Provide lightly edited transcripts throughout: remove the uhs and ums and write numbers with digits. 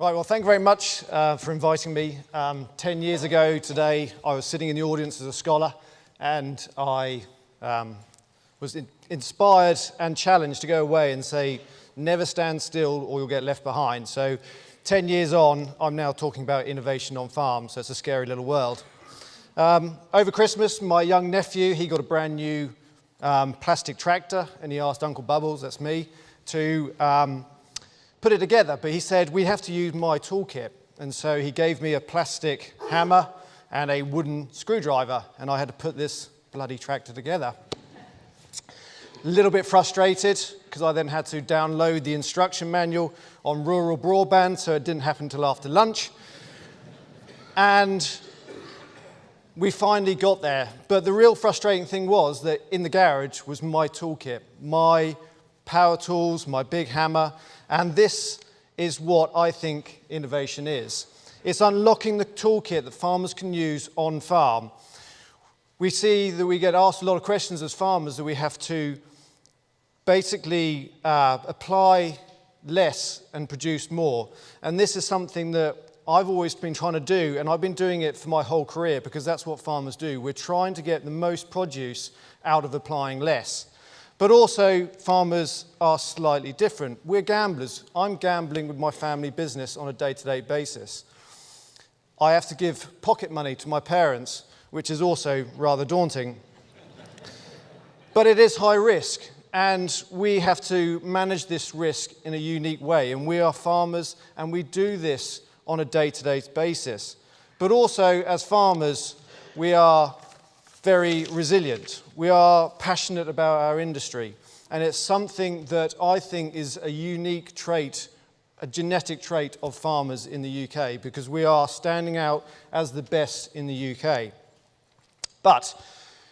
Right, well, thank you very much for inviting me. 10 years ago today, I was sitting in the audience as a scholar, and I was inspired and challenged to go away and say, never stand still or you'll get left behind. So 10 years on, I'm now talking about innovation on farms, so it's a scary little world. Over Christmas, my young nephew, he got a brand new plastic tractor, and he asked Uncle Bubbles, that's me, to put it together, but he said, we have to use my toolkit. And so he gave me a plastic hammer and a wooden screwdriver, and I had to put this bloody tractor together. A little bit frustrated, because I then had to download the instruction manual on rural broadband, so it didn't happen until after lunch. And we finally got there. But the real frustrating thing was that in the garage was my toolkit, my power tools, my big hammer, and this is what I think innovation is. It's unlocking the toolkit that farmers can use on farm. We see that we get asked a lot of questions as farmers that we have to basically apply less and produce more. And this is something that I've always been trying to do, and I've been doing it for my whole career because that's what farmers do. We're trying to get the most produce out of applying less. But also, farmers are slightly different. We're gamblers. I'm gambling with my family business on a day-to-day basis. I have to give pocket money to my parents, which is also rather daunting. But it is high risk, and we have to manage this risk in a unique way. And we are farmers, and we do this on a day-to-day basis. But also, as farmers, we are very resilient. We are passionate about our industry, and it's something that I think is a unique trait, a genetic trait of farmers in the UK, because we are standing out as the best in the UK. But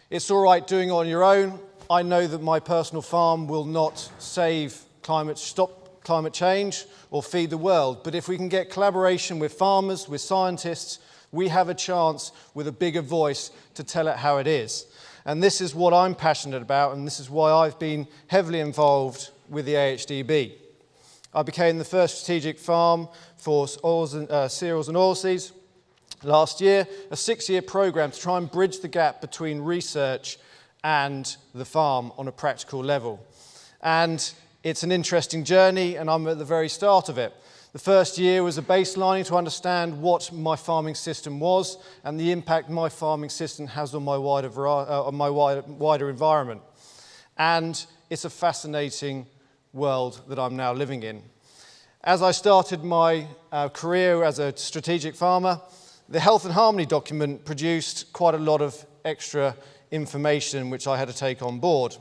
it's all right doing it on your own. I know that my personal farm will not stop climate change or feed the world, but if we can get collaboration with farmers, with scientists, we have a chance with a bigger voice to tell it how it is. And this is what I'm passionate about, and this is why I've been heavily involved with the AHDB. I became the first strategic farm for cereals and oilseeds last year, a 6-year program to try and bridge the gap between research and the farm on a practical level. And it's an interesting journey, and I'm at the very start of it. The first year was a baselining to understand what my farming system was and the impact my farming system has on my wider environment. And it's a fascinating world that I'm now living in. As I started my career as a strategic farmer, the Health and Harmony document produced quite a lot of extra information which I had to take on board.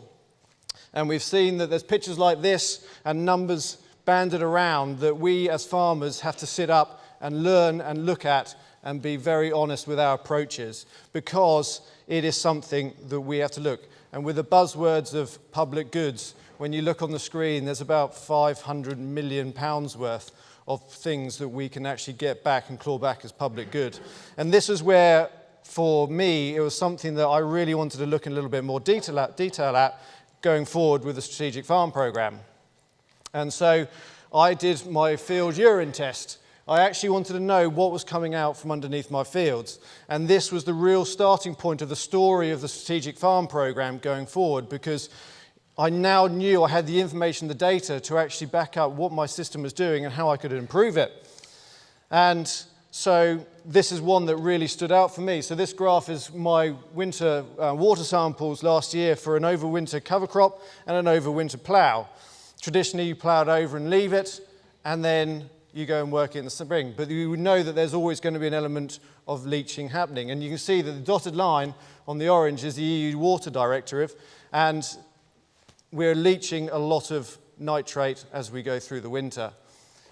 And we've seen that there's pictures like this and numbers banded around that we as farmers have to sit up and learn and look at and be very honest with our approaches, because it is something that we have to look. And with the buzzwords of public goods, when you look on the screen, there's about £500 million worth of things that we can actually get back and claw back as public good. And this is where, for me, it was something that I really wanted to look in a little bit more detail at going forward with the strategic farm programme. And so I did my field urine test. I actually wanted to know what was coming out from underneath my fields. And this was the real starting point of the story of the strategic farm programme going forward, because I now knew I had the information, the data, to actually back up what my system was doing and how I could improve it. And so this is one that really stood out for me. So this graph is my winter water samples last year for an overwinter cover crop and an overwinter plough. Traditionally, you plough it over and leave it, and then you go and work it in the spring. But you know that there's always going to be an element of leaching happening. And you can see that the dotted line on the orange is the EU Water Directive, and we're leaching a lot of nitrate as we go through the winter.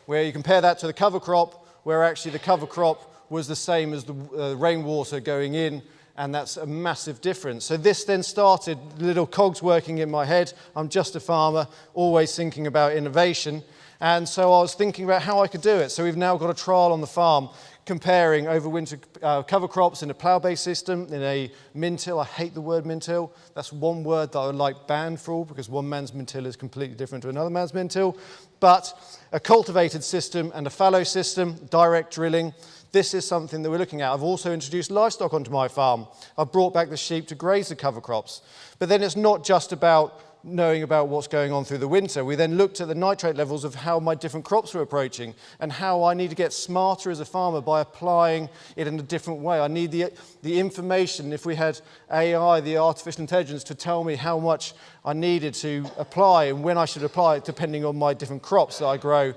Where you compare that to the cover crop, where actually the cover crop was the same as the rainwater going in, and that's a massive difference. So this then started little cogs working in my head. I'm just a farmer, always thinking about innovation. And so I was thinking about how I could do it. So we've now got a trial on the farm comparing over winter cover crops in a plough-based system, in a min-till. I hate the word min-till. That's one word that I would like banned for all, because one man's min-till is completely different to another man's min-till. But a cultivated system and a fallow system, direct drilling, this is something that we're looking at. I've also introduced livestock onto my farm. I've brought back the sheep to graze the cover crops. But then it's not just about knowing about what's going on through the winter. We then looked at the nitrate levels of how my different crops were approaching and how I need to get smarter as a farmer by applying it in a different way. I need the information, if we had AI, the artificial intelligence, to tell me how much I needed to apply and when I should apply it depending on my different crops that I grow.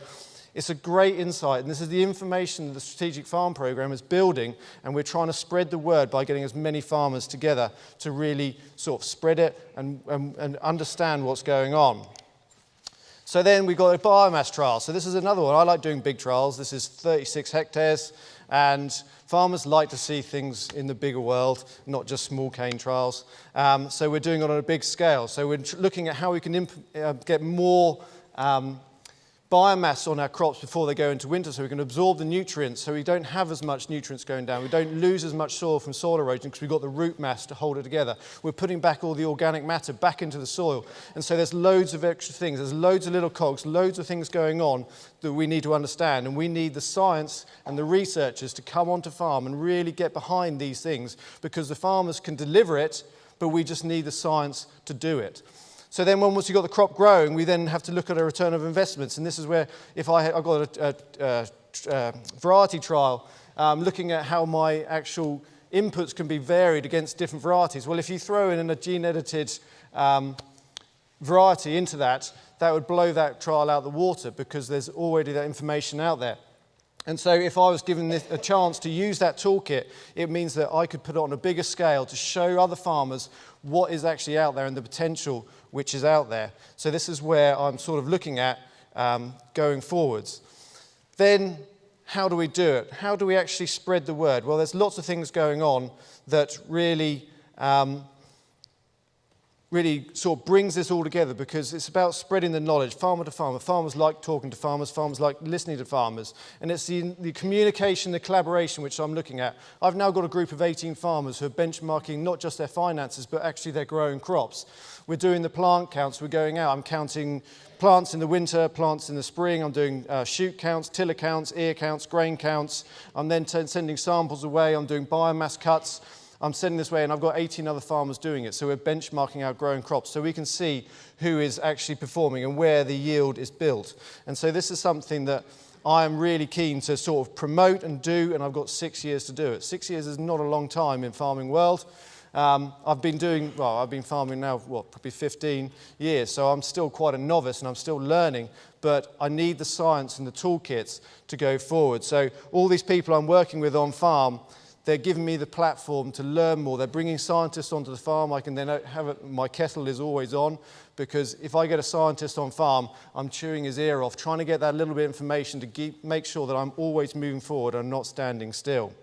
It's a great insight, and this is the information that the Strategic Farm Programme is building, and we're trying to spread the word by getting as many farmers together to really sort of spread it and understand what's going on. So then we got a biomass trial. So this is another one. I like doing big trials. This is 36 hectares, and farmers like to see things in the bigger world, not just small cane trials. So we're doing it on a big scale. So we're looking at how we can get more biomass on our crops before they go into winter, so we can absorb the nutrients, so we don't have as much nutrients going down. We don't lose as much soil from soil erosion because we've got the root mass to hold it together. We're putting back all the organic matter back into the soil. And so there's loads of extra things. There's loads of little cogs, loads of things going on that we need to understand. And we need the science and the researchers to come onto farm and really get behind these things, because the farmers can deliver it, but we just need the science to do it. So then once you've got the crop growing, we then have to look at a return of investments. And this is where, if I've got a variety trial, looking at how my actual inputs can be varied against different varieties. Well, if you throw in a gene-edited variety into that, that would blow that trial out the water, because there's already that information out there. And so if I was given a chance to use that toolkit, it means that I could put it on a bigger scale to show other farmers what is actually out there and the potential which is out there. So this is where I'm sort of looking at going forwards. Then how do we do it? How do we actually spread the word? Well, there's lots of things going on that really sort of brings this all together, because it's about spreading the knowledge, farmer to farmer. Farmers like talking to farmers, farmers like listening to farmers. And it's the communication, the collaboration which I'm looking at. I've now got a group of 18 farmers who are benchmarking not just their finances, but actually their growing crops. We're doing the plant counts, we're going out. I'm counting plants in the winter, plants in the spring. I'm doing shoot counts, tiller counts, ear counts, grain counts. I'm then sending samples away. I'm doing biomass cuts. I'm sending this away, and I've got 18 other farmers doing it. So we're benchmarking our growing crops so we can see who is actually performing and where the yield is built. And so this is something that I am really keen to sort of promote and do, and I've got 6 years to do it. 6 years is not a long time in farming world. I've been farming now, probably 15 years, so I'm still quite a novice and I'm still learning, but I need the science and the toolkits to go forward. So all these people I'm working with on farm, they're giving me the platform to learn more. They're bringing scientists onto the farm. I can then have my kettle is always on, because if I get a scientist on farm, I'm chewing his ear off, trying to get that little bit of information to make sure that I'm always moving forward and not standing still.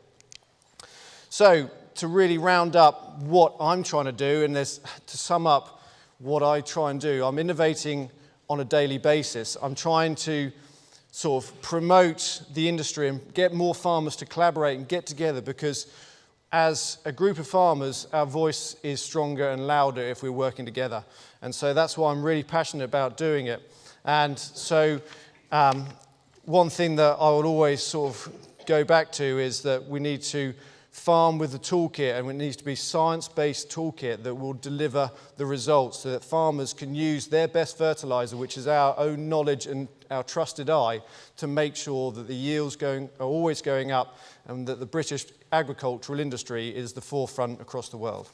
So to really round up what I'm trying to do, and to sum up what I try and do, I'm innovating on a daily basis. I'm trying to sort of promote the industry and get more farmers to collaborate and get together, because as a group of farmers, our voice is stronger and louder if we're working together. And so that's why I'm really passionate about doing it. And so one thing that I would always sort of go back to is that we need to farm with the toolkit, and it needs to be science-based toolkit that will deliver the results, so that farmers can use their best fertilizer, which is our own knowledge and our trusted eye, to make sure that the yields are always going up, and that the British agricultural industry is the forefront across the world.